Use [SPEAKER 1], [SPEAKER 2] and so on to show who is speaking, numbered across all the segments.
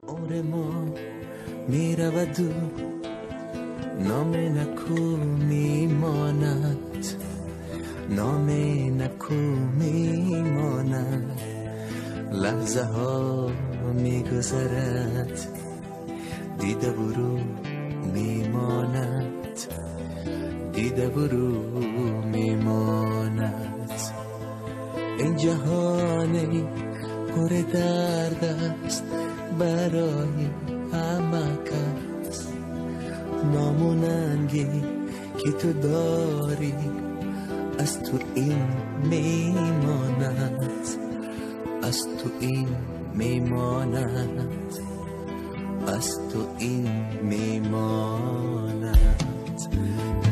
[SPEAKER 1] عمر ما میرود و نام نکو میماند، نام نکو میماند. لحظه ها میگذرد، دیده برو میماند، دیده برو میماند. این جهانی پر درد است برای همه کس، ناموننگی که تو داری از تو این میماند، از تو این میماند، از تو این میماند.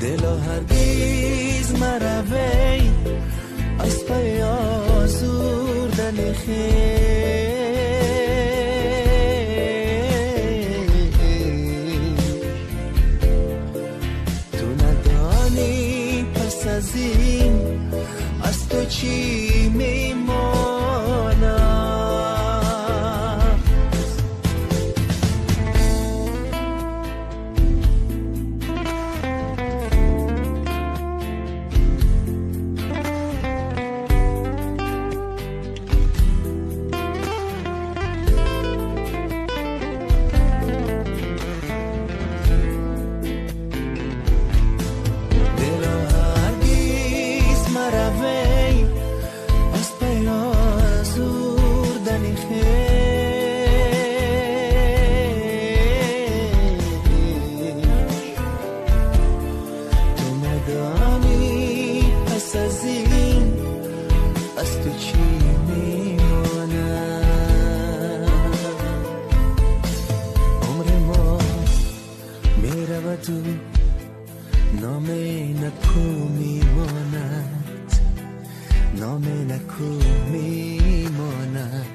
[SPEAKER 1] دلا هرگیز مروی از پی آزردن خیل، تو ندانی پس از این از تو چی میماند. نام نکو میماند، نام نکو میماند.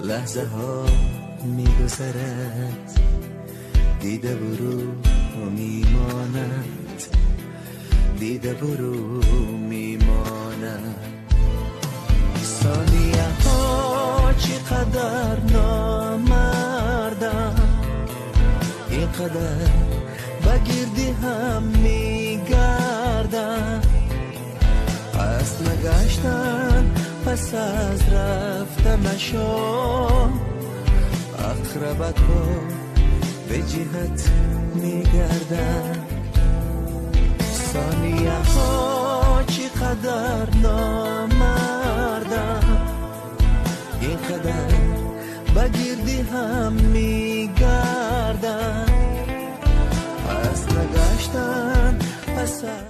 [SPEAKER 1] لحظه ها میگذرد، دیده برو میماند، دیده برو میماند. ثانیه ها چقدر نامردم، اینقدر بگیردی هم میگردن، پس نگشتن پس از رفتن نشو. اقربت ها به جهت میگردن، ثانیه ها چقدر نامردن، اینقدر بگیردی هم میگردن،